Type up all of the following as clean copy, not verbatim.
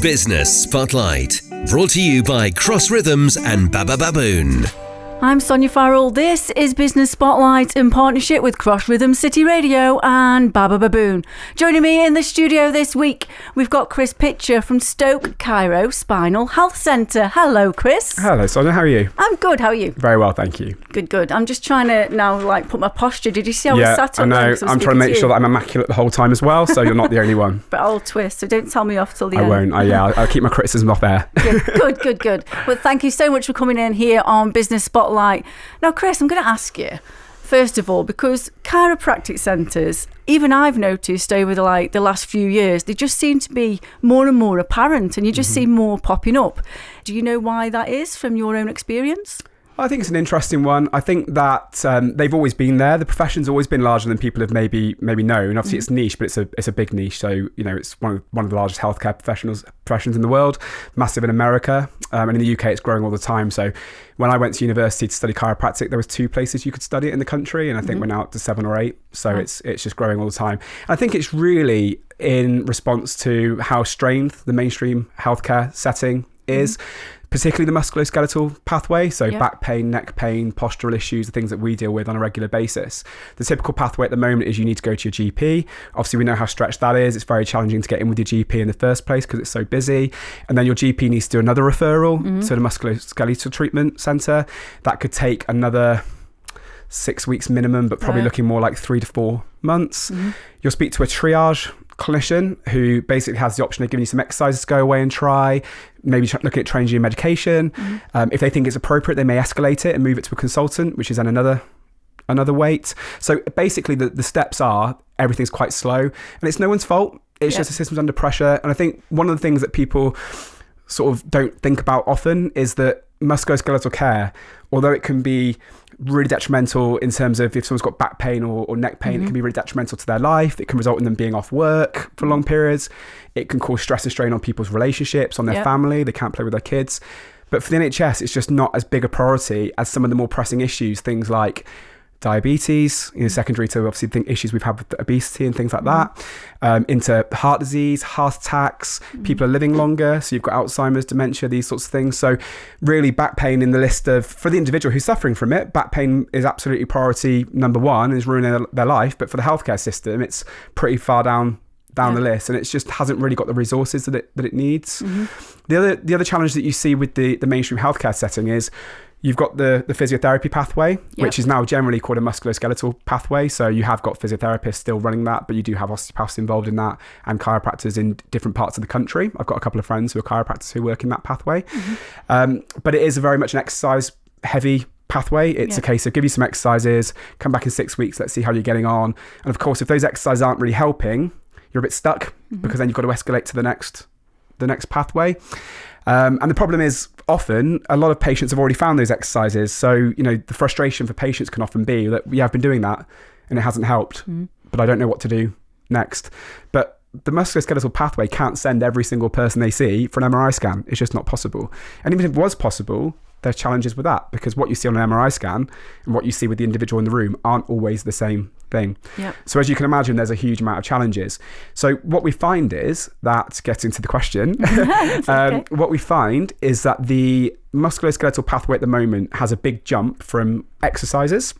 Business Spotlight, brought to you by Cross Rhythms and Baba Baboon. I'm Sonya Farrell. This is Business Spotlight in partnership with Cross Rhythms City Radio and Baba Baboon. Joining me in the studio this week, we've got Chris Pitcher from Stoke Chiro Spinal Health Centre. Hello, Chris. Hello, Sonya. How are you? I'm good. How are you? Very well, thank you. Good. I'm just trying to now put my posture. Did you see how I sat up? I know. I'm trying to make sure that I'm immaculate the whole time as well, so you're not the only one. But I'll twist, so don't tell me off till the end. I won't. I'll keep my criticism off air. Good. Well, thank you so much for coming in here on Business Spotlight. Now, Chris, I'm going to ask you, first of all, because chiropractic centres, even I've noticed over the last few years, they just seem to be more and more apparent, and you just see more popping up. Do you know why that is from your own experience? I think it's an interesting one. I think that they've always been there. The profession's always been larger than people have maybe known. Obviously, it's niche, but it's a big niche. So it's one of the largest healthcare professions in the world. Massive in America, and in the UK, it's growing all the time. So when I went to university to study chiropractic, there was 2 places you could study it in the country, and I think we're now up to 7 or 8. So it's just growing all the time. And I think it's really in response to how strained the mainstream healthcare setting is. Particularly the musculoskeletal pathway, so back pain, neck pain, postural issues, the things that we deal with on a regular basis. The typical pathway at the moment is you need to go to your GP. Obviously, we know how stretched that is. It's very challenging to get in with your GP in the first place because it's so busy. And then your GP needs to do another referral to the musculoskeletal treatment centre. That could take another 6 weeks minimum, but probably looking more like 3 to 4 months. You'll speak to a triage clinician who basically has the option of giving you some exercises to go away and try, maybe looking at changing your medication. If they think it's appropriate, they may escalate it and move it to a consultant, which is then another wait. So basically the steps are everything's quite slow, and it's no one's fault. It's just the system's under pressure. And I think one of the things that people sort of don't think about often is that musculoskeletal care, although it can be really detrimental in terms of if someone's got back pain or neck pain, it can be really detrimental to their life. It can result in them being off work for long periods. It can cause stress and strain on people's relationships, on their family. They can't play with their kids. But for the NHS, it's just not as big a priority as some of the more pressing issues, things like diabetes, secondary to obviously issues we've had with obesity and things like that, into heart disease, heart attacks. People are living longer, so you've got Alzheimer's, dementia, these sorts of things. So really back pain in the list of, for the individual who's suffering from it, back pain is absolutely priority number 1, is ruining their life. But for the healthcare system, it's pretty far down the list, and it just hasn't really got the resources that it needs. The other challenge that you see with the mainstream healthcare setting is you've got the physiotherapy pathway, which is now generally called a musculoskeletal pathway. So you have got physiotherapists still running that, but you do have osteopaths involved in that and chiropractors in different parts of the country. I've got a couple of friends who are chiropractors who work in that pathway. But it is very much an exercise heavy pathway. It's a case of give you some exercises, come back in 6 weeks, let's see how you're getting on. And of course, if those exercises aren't really helping, you're a bit stuck because then you've got to escalate to the next pathway. And the problem is often a lot of patients have already found those exercises. So, the frustration for patients can often be that, I've been doing that and it hasn't helped, but I don't know what to do next. But the musculoskeletal pathway can't send every single person they see for an MRI scan. It's just not possible. And even if it was possible, there's challenges with that because what you see on an MRI scan and what you see with the individual in the room aren't always the same thing. So as you can imagine, there's a huge amount of challenges. So what we find is that, getting to the question, what we find is that the musculoskeletal pathway at the moment has a big jump from exercises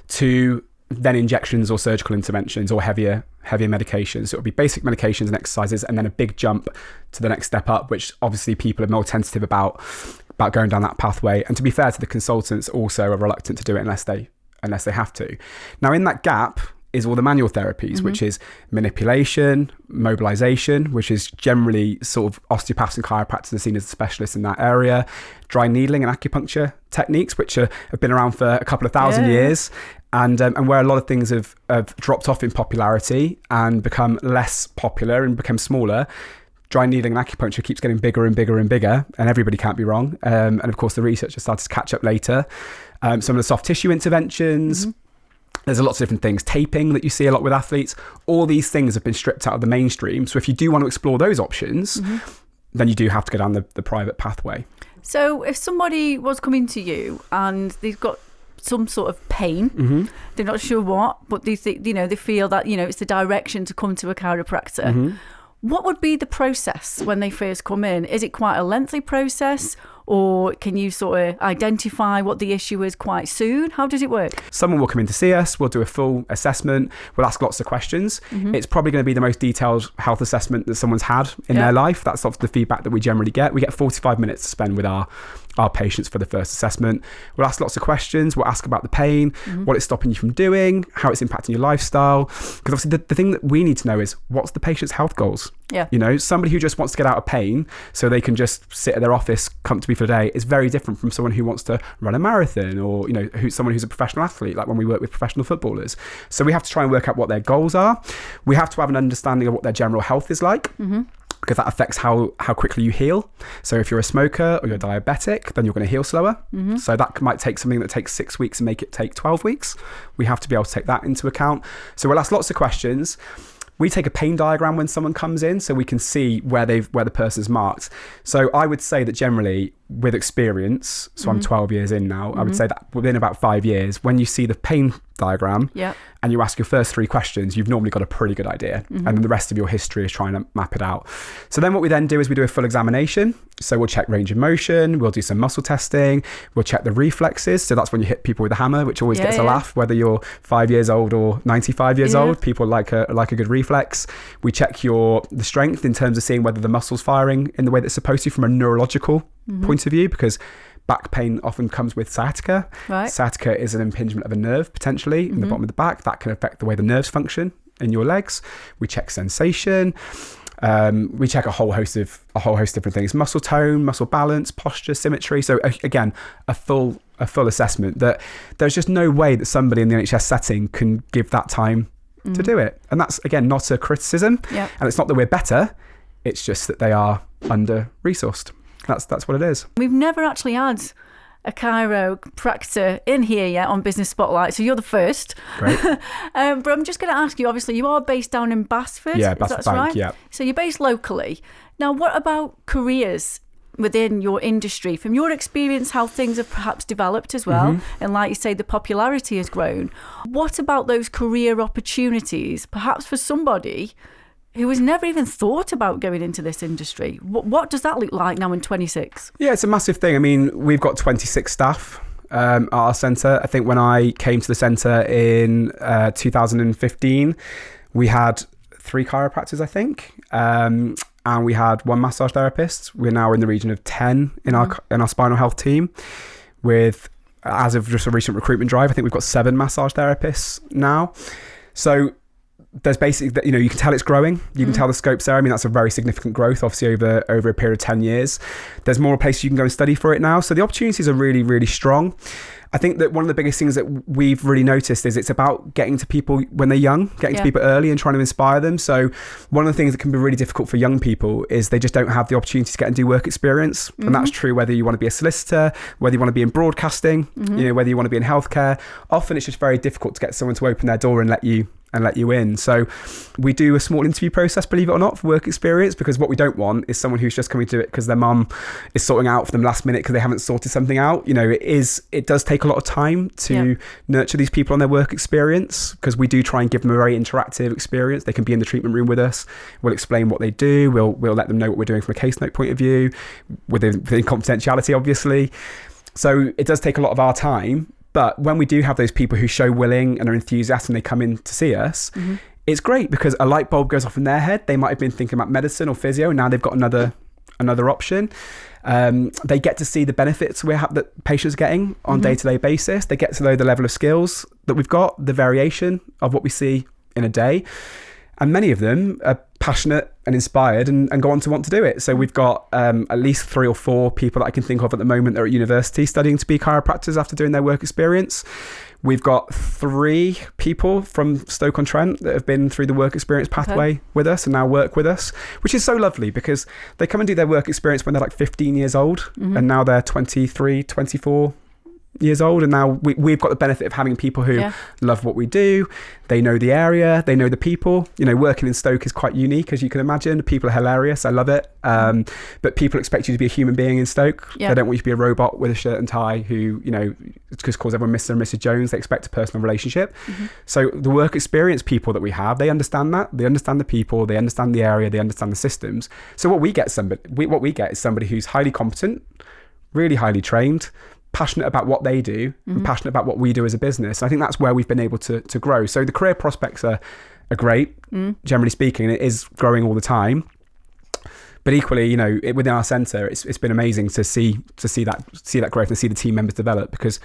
to then injections or surgical interventions or heavier medications. So it'll be basic medications and exercises, and then a big jump to the next step up, which obviously people are more tentative about going down that pathway. And to be fair to the consultants, also are reluctant to do it unless they have to. Now, in that gap is all the manual therapies, which is manipulation, mobilization, which is generally sort of osteopaths and chiropractors are seen as specialists in that area, dry needling and acupuncture techniques, which have been around for a couple of thousand years, and where a lot of things have dropped off in popularity and become less popular and become smaller. Dry needling and acupuncture keeps getting bigger and bigger and bigger, and everybody can't be wrong. And of course, the research has started to catch up later. Some of the soft tissue interventions, there's lots of different things. Taping that you see a lot with athletes. All these things have been stripped out of the mainstream. So if you do want to explore those options, then you do have to go down the private pathway. So if somebody was coming to you and they've got some sort of pain, they're not sure what, but they think, they feel that, it's the direction to come to a chiropractor. What would be the process when they first come in? Is it quite a lengthy process, or can you sort of identify what the issue is quite soon? How does it work? Someone will come in to see us, we'll do a full assessment, we'll ask lots of questions. It's probably going to be the most detailed health assessment that someone's had in their life. That's sort of the feedback that we generally get. We get 45 minutes to spend with our patients for the first assessment. We'll ask lots of questions. We'll ask about the pain, what it's stopping you from doing, how it's impacting your lifestyle. Because obviously the thing that we need to know is, what's the patient's health goals? Yeah. You know, somebody who just wants to get out of pain so they can just sit at their office comfortably for the day is very different from someone who wants to run a marathon, or, you know, someone who's a professional athlete, like when we work with professional footballers. So we have to try and work out what their goals are. We have to have an understanding of what their general health is like. Because that affects how quickly you heal. So if you're a smoker or you're diabetic, then you're going to heal slower. So that might take something that takes 6 weeks and make it take 12 weeks. We have to be able to take that into account. So we'll ask lots of questions. We take a pain diagram when someone comes in, so we can see where the person's marked. So I would say that generally, with experience, so I'm 12 years in now, I would say that within about 5 years, when you see the pain diagram and you ask your first 3 questions, you've normally got a pretty good idea. And then the rest of your history is trying to map it out. So then what we then do is we do a full examination. So we'll check range of motion, we'll do some muscle testing, we'll check the reflexes. So that's when you hit people with a hammer, which always gets a laugh, whether you're 5 years old or 95 years old. People like a good reflex. We check the strength in terms of seeing whether the muscle's firing in the way that's supposed to from a neurological point of view, because back pain often comes with sciatica. Sciatica is an impingement of a nerve potentially in the bottom of the back that can affect the way the nerves function in your legs. We check sensation. We check a whole host of different things: muscle tone, muscle balance, posture, symmetry. So again, a full assessment that there's just no way that somebody in the NHS setting can give that time to do it. And that's, again, not a criticism. And it's not that we're better. It's just that they are under-resourced. That's what it is. We've never actually had a chiropractor in here yet on Business Spotlight, so you're the first. Great. But I'm just going to ask you, obviously you are based down in Basford. Yeah, Basford Bank, right? yeah. So you're based locally. Now, what about careers within your industry? From your experience, how things have perhaps developed as well, and like you say, the popularity has grown. What about those career opportunities, perhaps for somebody who has never even thought about going into this industry? What does that look like now in 26? Yeah, it's a massive thing. I mean, we've got 26 staff at our centre. I think when I came to the centre in 2015, we had 3 chiropractors, I think, and we had 1 massage therapist. We're now in the region of 10 in our spinal health team, with, as of just a recent recruitment drive, I think we've got 7 massage therapists now. So there's basically, you can tell it's growing. You can tell the scope's there. I mean, that's a very significant growth, obviously, over a period of 10 years. There's more places you can go and study for it now. So the opportunities are really, really strong. I think that one of the biggest things that we've really noticed is it's about getting to people when they're young, getting to people early and trying to inspire them. So one of the things that can be really difficult for young people is they just don't have the opportunity to get and do work experience. And that's true whether you want to be a solicitor, whether you want to be in broadcasting, whether you want to be in healthcare. Often it's just very difficult to get someone to open their door and let you in. So we do a small interview process, believe it or not, for work experience, because what we don't want is someone who's just coming to do it because their mum is sorting out for them last minute because they haven't sorted something out. It does take a lot of time to nurture these people on their work experience, because we do try and give them a very interactive experience. They can be in the treatment room with us. We'll explain what they do. We'll let them know what we're doing from a case note point of view, within confidentiality, obviously. So it does take a lot of our time. But when we do have those people who show willing and are enthusiastic and they come in to see us, it's great because a light bulb goes off in their head. They might have been thinking about medicine or physio, and now they've got another option. They get to see the benefits that patients are getting on a day-to-day basis. They get to know the level of skills that we've got, the variation of what we see in a day. And many of them are passionate and inspired and go on to want to do it. So we've got at least 3 or 4 people that I can think of at the moment that are at university studying to be chiropractors after doing their work experience. We've got 3 people from Stoke-on-Trent that have been through the work experience pathway with us and now work with us, which is so lovely because they come and do their work experience when they're like 15 years old and now they're 23, 24 years old, and now we've got the benefit of having people who love what we do. They know the area, they know the people. Working in Stoke is quite unique, as you can imagine. People are hilarious. I love it. But people expect you to be a human being in Stoke. They don't want you to be a robot with a shirt and tie who, just calls everyone Mr. and Mrs. Jones. They expect a personal relationship. So the work experience people that we have, they understand that. They understand the people, they understand the area, they understand the systems. So what we get is somebody who's highly competent, really highly trained, passionate about what they do, and passionate about what we do as a business. And I think that's where we've been able to grow. So the career prospects are great, generally speaking. It is growing all the time. But equally, within our centre, it's been amazing to see that growth and see the team members develop, because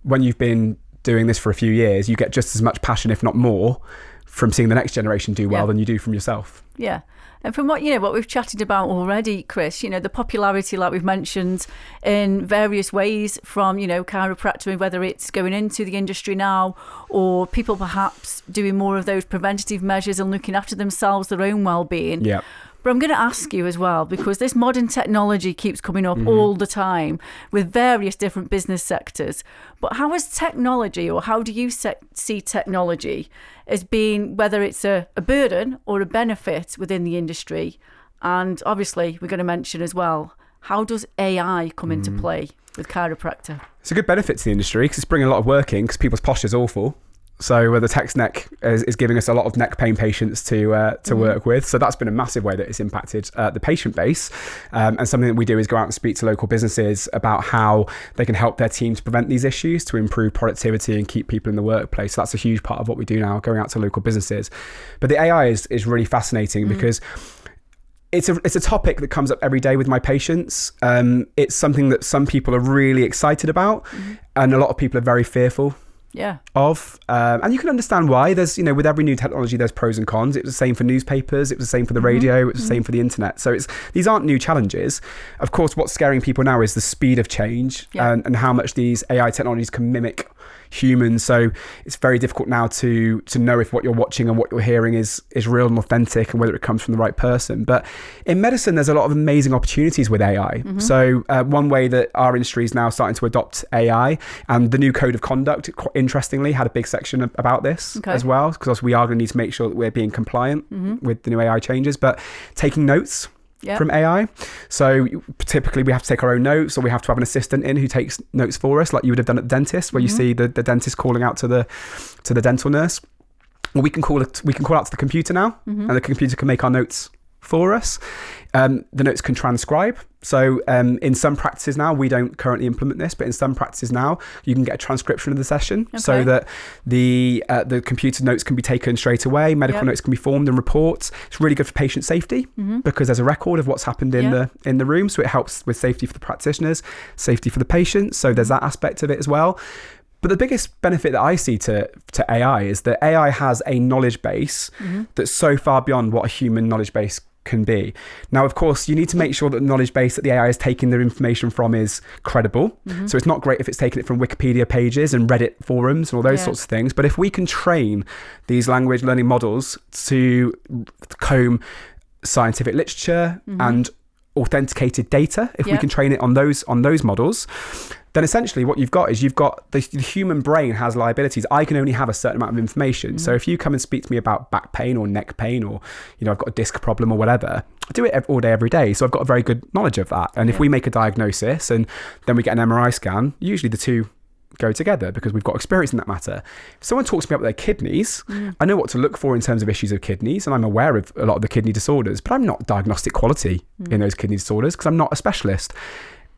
when you've been doing this for a few years, you get just as much passion, if not more, from seeing the next generation do well than you do from yourself. Yeah. And from what we've chatted about already, Chris, the popularity, like we've mentioned, in various ways from, chiropractor, whether it's going into the industry now or people perhaps doing more of those preventative measures and looking after themselves, their own well-being. Yeah. But I'm going to ask you as well, because this modern technology keeps coming up all the time with various different business sectors. But how is technology, or how do you see technology as being, whether it's a burden or a benefit within the industry? And obviously, we're going to mention as well, how does AI come into play with chiropractor? It's a good benefit to the industry because it's bringing a lot of work in, because people's posture is awful. So the tech's neck is giving us a lot of neck pain patients to work with. So that's been a massive way that it's impacted the patient base. And something that we do is go out and speak to local businesses about how they can help their team to prevent these issues, to improve productivity and keep people in the workplace. So that's a huge part of what we do now, going out to local businesses. But the AI is really fascinating because it's a topic that comes up every day with my patients. It's something that some people are really excited about, and a lot of people are very fearful of. And you can understand why. There's, with every new technology, there's pros and cons. It was the same for newspapers. It was the same for the radio. It was the same for the internet. So these aren't new challenges. Of course, what's scaring people now is the speed of change and how much these AI technologies can mimic humans. So it's very difficult now to know if what you're watching and what you're hearing is real and authentic, and whether it comes from the right person. But in medicine, there's a lot of amazing opportunities with AI. So one way that our industry is now starting to adopt AI, and the new code of conduct, quite interestingly, had a big section about this as well, because we are going to need to make sure that we're being compliant with the new AI changes. But taking notes from AI. So typically we have to take our own notes, or we have to have an assistant in who takes notes for us, like you would have done at the dentist, where you see the dentist calling out to the dental nurse. Well, we can call out to the computer now, and the computer can make our notes for us. The notes can transcribe. So in some practices now, we don't currently implement this, but in some practices now, you can get a transcription of the session, so that the computer notes can be taken straight away. Medical notes can be formed and reports. It's really good for patient safety because there's a record of what's happened in the room. So it helps with safety for the practitioners, safety for the patients. So there's that aspect of it as well. But the biggest benefit that I see to AI is that AI has a knowledge base that's so far beyond what a human knowledge base can be. Now, of course, you need to make sure that the knowledge base that the AI is taking their information from is credible. So it's not great if it's taking it from Wikipedia pages and Reddit forums and all those sorts of things. But if we can train these language learning models to comb scientific literature and authenticated data, if we can train it on those models, then essentially what you've got is the human brain has liabilities. I can only have a certain amount of information. So if you come and speak to me about back pain or neck pain, or I've got a disc problem or whatever, I do it all day, every day. So I've got a very good knowledge of that. And if we make a diagnosis and then we get an MRI scan, usually the two go together because we've got experience in that matter. If someone talks to me about their kidneys, I know what to look for in terms of issues of kidneys, and I'm aware of a lot of the kidney disorders, but I'm not diagnostic quality in those kidney disorders because I'm not a specialist.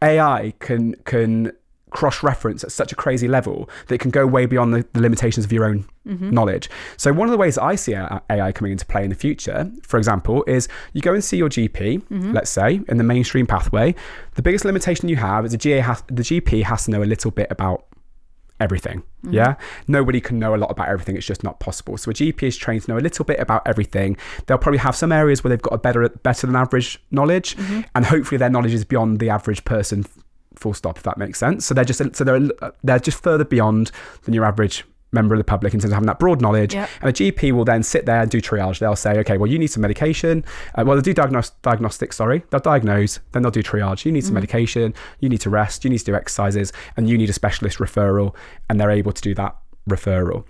AI can cross-reference at such a crazy level that it can go way beyond the limitations of your own knowledge. So one of the ways that I see AI coming into play in the future, for example, is you go and see your GP, let's say, in the mainstream pathway. The biggest limitation you have is the GP has to know a little bit about everything. Nobody can know a lot about everything. It's just not possible. So a GP is trained to know a little bit about everything. They'll probably have some areas where they've got a better than average knowledge, and hopefully their knowledge is beyond the average person, full stop, if that makes sense. So they're just further beyond than your average member of the public in terms of having that broad knowledge. Yep. And a GP will then sit there and do triage. They'll say, okay, well, you need some medication. They'll do diagnostics, sorry. They'll diagnose, then they'll do triage. You need some medication, you need to rest, you need to do exercises, and you need a specialist referral. And they're able to do that referral.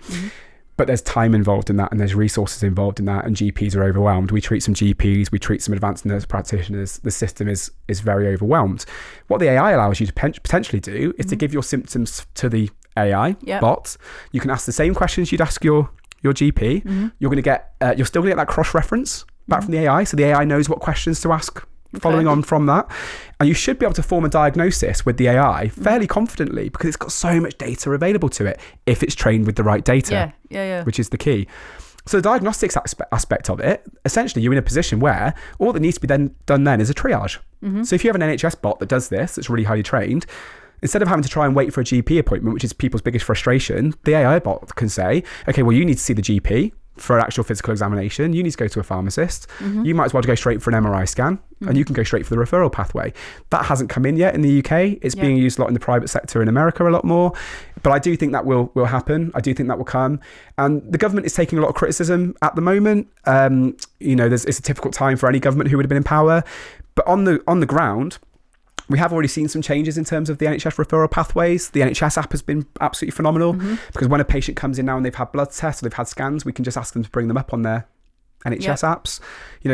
But there's time involved in that, and there's resources involved in that, and GPs are overwhelmed. We treat some GPs, we treat some advanced nurse practitioners. The system is very overwhelmed. What the AI allows you to potentially do is to give your symptoms to the AI bot. You can ask the same questions you'd ask your GP. You're going to get, you're still going to get that cross-reference back from the AI, so the AI knows what questions to ask following on from that. And you should be able to form a diagnosis with the AI fairly confidently, because it's got so much data available to it if it's trained with the right data, which is the key. So the diagnostics aspect of it, essentially you're in a position where all that needs to be done then is a triage. So if you have an NHS bot that does this, that's really highly trained, instead of having to try and wait for a GP appointment, which is people's biggest frustration, the AI bot can say, okay, well, you need to see the GP for an actual physical examination. You need to go to a pharmacist. You might as well go straight for an MRI scan, and you can go straight for the referral pathway. That hasn't come in yet in the UK. It's being used a lot in the private sector in America, a lot more. But I do think that will happen. I do think that will come. And the government is taking a lot of criticism at the moment. It's a difficult time for any government who would have been in power. But on the ground, we have already seen some changes in terms of the NHS referral pathways. The NHS app has been absolutely phenomenal, because when a patient comes in now and they've had blood tests or they've had scans, we can just ask them to bring them up on their NHS apps.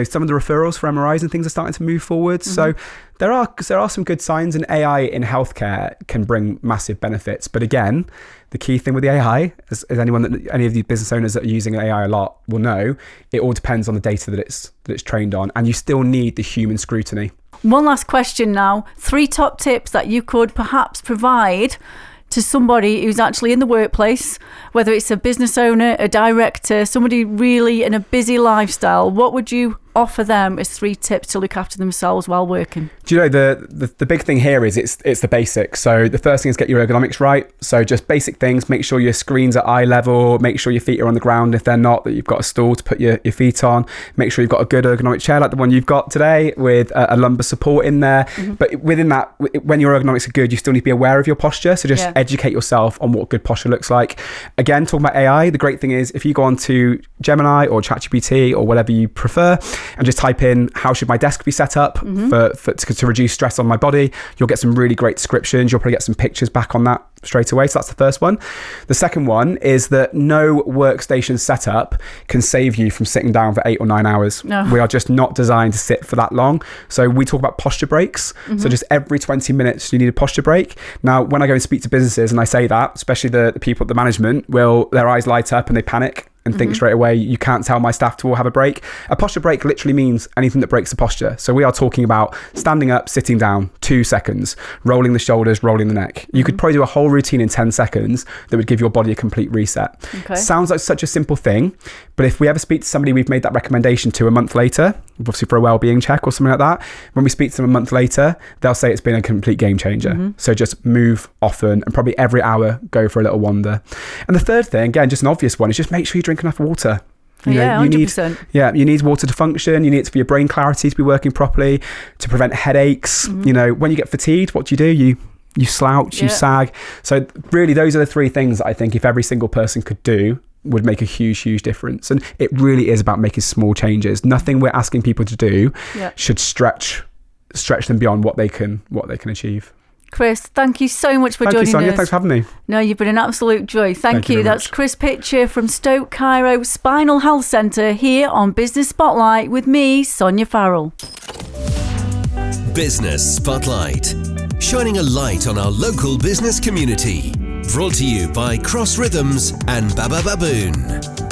Some of the referrals for MRIs and things are starting to move forward. So there are some good signs, and AI in healthcare can bring massive benefits. But again, the key thing with the AI, as any of the business owners that are using AI a lot will know, it all depends on the data that it's trained on, and you still need the human scrutiny. One last question now. 3 top tips that you could perhaps provide to somebody who's actually in the workplace, whether it's a business owner, a director, somebody really in a busy lifestyle. What would you offer them as 3 tips to look after themselves while working? Do you know, the big thing here is it's the basics. So the first thing is get your ergonomics right. So just basic things, make sure your screen's at eye level, make sure your feet are on the ground. If they're not, that you've got a stool to put your feet on. Make sure you've got a good ergonomic chair like the one you've got today with a lumbar support in there. But within that, when your ergonomics are good, you still need to be aware of your posture. So just educate yourself on what good posture looks like. Again, talking about AI, the great thing is if you go onto Gemini or ChatGPT or whatever you prefer, and just type in, how should my desk be set up to reduce stress on my body, you'll get some really great descriptions. You'll probably get some pictures back on that straight away. So that's the first one. The second one is that no workstation setup can save you from sitting down for 8 or 9 hours. No. We are just not designed to sit for that long. So we talk about posture breaks. So just every 20 minutes you need a posture break. Now, when I go and speak to businesses and I say that, especially the people at the management, their eyes light up and they panic and think straight away, you can't tell my staff to all have a break. A posture break literally means anything that breaks the posture. So we are talking about standing up, sitting down, 2 seconds, rolling the shoulders, rolling the neck. You could probably do a whole routine in 10 seconds that would give your body a complete reset. Okay. Sounds like such a simple thing, but if we ever speak to somebody we've made that recommendation to a month later, obviously for a well-being check or something like that, when we speak to them a month later, they'll say it's been a complete game changer. So just move often, and probably every hour go for a little wander. And the third thing, again, just an obvious one, is just make sure you drink enough water. You 100%. You need water to function. You need it for your brain clarity to be working properly, to prevent headaches. When you get fatigued, what do? You slouch, you sag. So really, those are the 3 things that I think if every single person could do would make a huge difference. And it really is about making small changes. Nothing we're asking people to do should stretch them beyond what they can achieve. Chris, thank you so much for joining us. Thank you, Sonya. Thanks for having me. No, you've been an absolute joy. Thank you. That's Chris Pitcher from Stoke Chiro Spinal Health Centre here on Business Spotlight with me, Sonya Farrell. Business Spotlight, shining a light on our local business community. Brought to you by Cross Rhythms and Baba Baboon.